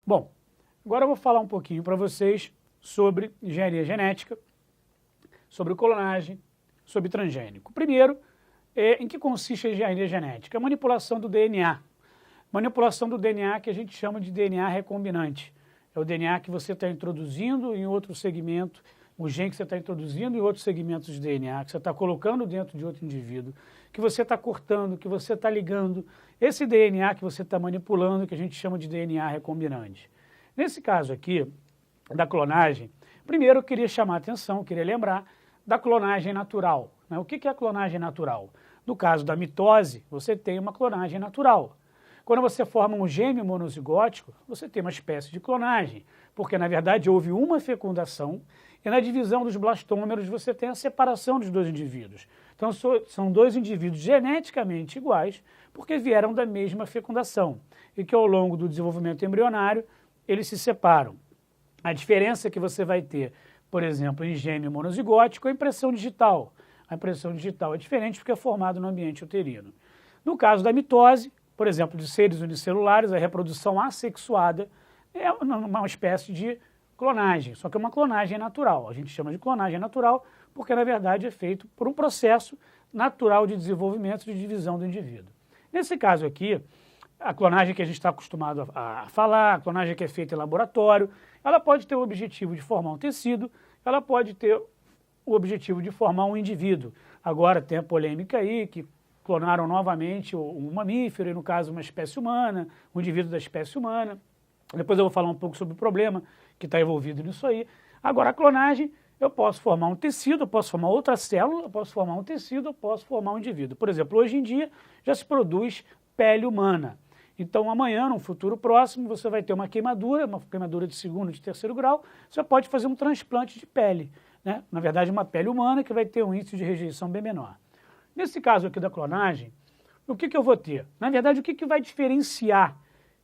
Bom, agora eu vou falar um pouquinho para vocês sobre engenharia genética, sobre clonagem, sobre transgênico. Primeiro, em que consiste a engenharia genética? A manipulação do DNA. Manipulação do DNA que a gente chama de DNA recombinante. É o DNA que você está introduzindo em outro segmento, o gene que você está introduzindo em outros segmentos de DNA, que você está colocando dentro de outro indivíduo, que você está cortando, que você está ligando. Esse DNA que você está manipulando, que a gente chama de DNA recombinante. Nesse caso aqui, da clonagem, primeiro eu queria chamar a atenção, queria lembrar da clonagem natural. Né? O que é a clonagem natural? No caso da mitose, você tem uma clonagem natural. Quando você forma um gêmeo monozigótico, você tem uma espécie de clonagem, porque na verdade houve uma fecundação e na divisão dos blastômeros você tem a separação dos dois indivíduos. Então são dois indivíduos geneticamente iguais porque vieram da mesma fecundação e que ao longo do desenvolvimento embrionário eles se separam. A diferença que você vai ter, por exemplo, em gêmeo monozigótico é a impressão digital. A impressão digital é diferente porque é formado no ambiente uterino. No caso da mitose, por exemplo, de seres unicelulares, a reprodução assexuada é uma espécie de clonagem, só que é uma clonagem natural. A gente chama de clonagem natural porque, na verdade, é feito por um processo natural de desenvolvimento e de divisão do indivíduo. Nesse caso aqui, a clonagem que a gente está acostumado a falar, a clonagem que é feita em laboratório, ela pode ter o objetivo de formar um tecido, ela pode ter o objetivo de formar um indivíduo. Agora tem a polêmica aí que clonaram novamente um mamífero, e no caso uma espécie humana, um indivíduo da espécie humana. Depois eu vou falar um pouco sobre o problema que está envolvido nisso aí. Agora, a clonagem, eu posso formar um tecido, eu posso formar outra célula, eu posso formar um tecido, eu posso formar um indivíduo. Por exemplo, hoje em dia já se produz pele humana. Então, amanhã, num futuro próximo, você vai ter uma queimadura de segundo, de terceiro grau, você pode fazer um transplante de pele, né? Na verdade, uma pele humana que vai ter um índice de rejeição bem menor. Nesse caso aqui da clonagem, o que eu vou ter? Na verdade, o que vai diferenciar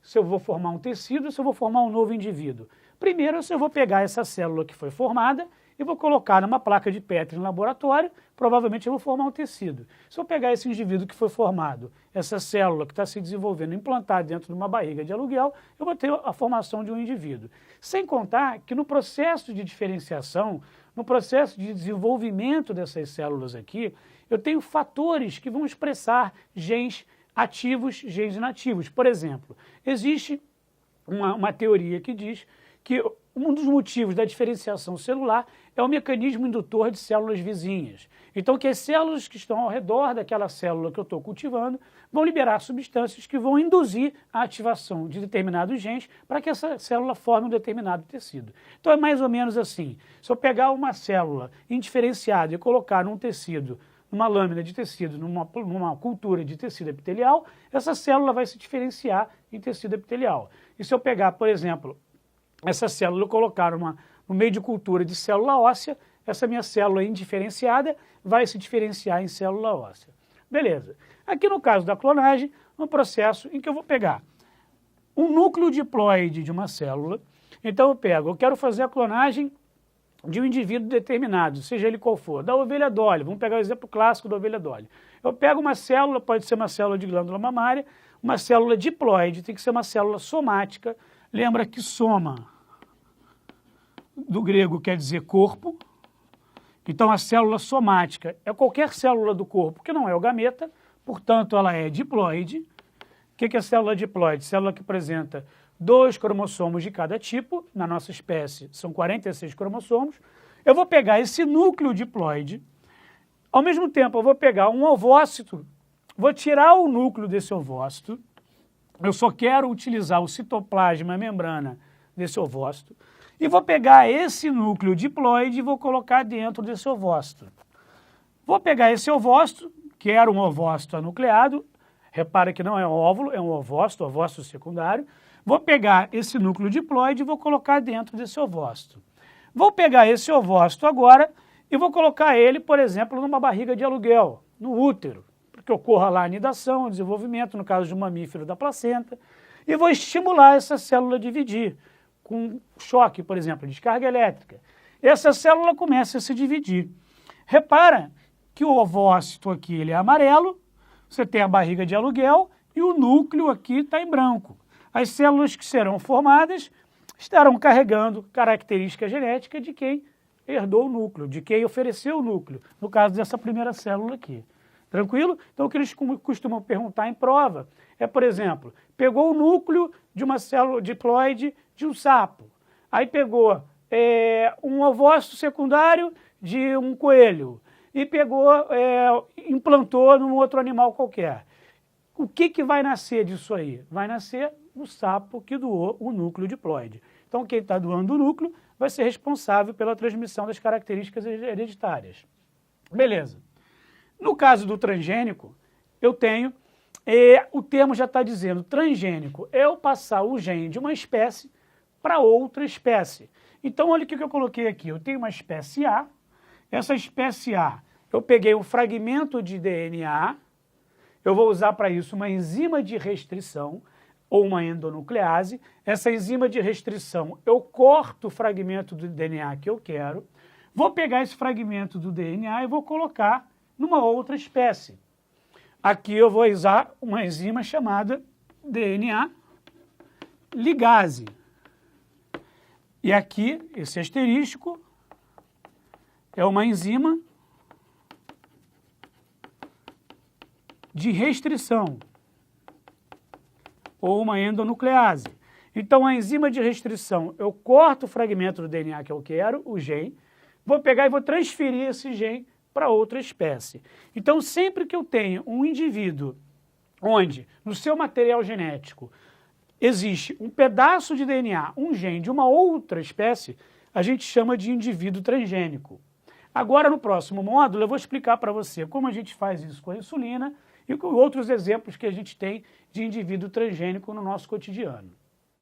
se eu vou formar um tecido ou se eu vou formar um novo indivíduo? Primeiro, se eu vou pegar essa célula que foi formada e vou colocar numa placa de Petri em laboratório, provavelmente eu vou formar um tecido. Se eu pegar esse indivíduo que foi formado, essa célula que está se desenvolvendo, implantar dentro de uma barriga de aluguel, eu vou ter a formação de um indivíduo. Sem contar que no processo de diferenciação, no processo de desenvolvimento dessas células aqui, eu tenho fatores que vão expressar genes ativos, genes inativos. Por exemplo, existe uma teoria que diz que um dos motivos da diferenciação celular é o mecanismo indutor de células vizinhas. Então, que as células que estão ao redor daquela célula que eu estou cultivando vão liberar substâncias que vão induzir a ativação de determinados genes para que essa célula forme um determinado tecido. Então, é mais ou menos assim. Se eu pegar uma célula indiferenciada e colocar num tecido, numa lâmina de tecido, numa cultura de tecido epitelial, essa célula vai se diferenciar em tecido epitelial. E se eu pegar, por exemplo, essa célula e colocar no meio de cultura de célula óssea, essa minha célula indiferenciada vai se diferenciar em célula óssea. Beleza. Aqui no caso da clonagem, um processo em que eu vou pegar um núcleo diploide de uma célula, então eu quero fazer a clonagem de um indivíduo determinado, seja ele qual for, da ovelha Dolly, vamos pegar o exemplo clássico da ovelha Dolly. Eu pego uma célula, pode ser uma célula de glândula mamária, uma célula diploide, tem que ser uma célula somática. Lembra que soma, do grego, quer dizer corpo. Então, a célula somática é qualquer célula do corpo que não é o gameta, portanto, ela é diploide. O que é a célula diploide? Célula que apresenta 2 cromossomos de cada tipo, na nossa espécie são 46 cromossomos. Eu vou pegar esse núcleo diploide, ao mesmo tempo eu vou pegar um ovócito, vou tirar o núcleo desse ovócito, eu só quero utilizar o citoplasma, a membrana desse ovócito, e vou pegar esse núcleo diploide e vou colocar dentro desse ovócito. Vou pegar esse ovócito, que era um ovócito anucleado, repara que não é um óvulo, é um ovócito secundário. Vou pegar esse núcleo diploide e vou colocar dentro desse ovócito. Vou pegar esse ovócito agora e vou colocar ele, por exemplo, numa barriga de aluguel, no útero, para que ocorra lá a anidação, o desenvolvimento, no caso de um mamífero, da placenta, e vou estimular essa célula a dividir, com choque, por exemplo, descarga elétrica. Essa célula começa a se dividir. Repara que o ovócito aqui ele é amarelo, você tem a barriga de aluguel e o núcleo aqui está em branco. As células que serão formadas estarão carregando característica genética de quem herdou o núcleo, de quem ofereceu o núcleo, no caso dessa primeira célula aqui. Tranquilo? Então, o que eles costumam perguntar em prova é, por exemplo, pegou o núcleo de uma célula diploide de um sapo, aí pegou um ovócito secundário de um coelho e pegou, implantou num outro animal qualquer. O que vai nascer disso aí? Vai nascer o sapo que doou o núcleo diploide. Então, quem está doando o núcleo vai ser responsável pela transmissão das características hereditárias. Beleza. No caso do transgênico, eu tenho, o termo já está dizendo, transgênico é eu passar o gene de uma espécie para outra espécie. Então, olha o que eu coloquei aqui. Eu tenho uma espécie A, essa espécie A, eu peguei um fragmento de DNA, eu vou usar para isso uma enzima de restrição, ou uma endonuclease. Essa enzima de restrição, eu corto o fragmento do DNA que eu quero, vou pegar esse fragmento do DNA e vou colocar numa outra espécie. Aqui eu vou usar uma enzima chamada DNA ligase. E aqui, esse asterístico, é uma enzima de restrição, ou uma endonuclease. Então, a enzima de restrição, eu corto o fragmento do DNA que eu quero, o gene, vou pegar e vou transferir esse gene para outra espécie. Então, sempre que eu tenho um indivíduo onde, no seu material genético, existe um pedaço de DNA, um gene de uma outra espécie, a gente chama de indivíduo transgênico. Agora, no próximo módulo, eu vou explicar para você como a gente faz isso com a insulina e com outros exemplos que a gente tem de indivíduo transgênico no nosso cotidiano.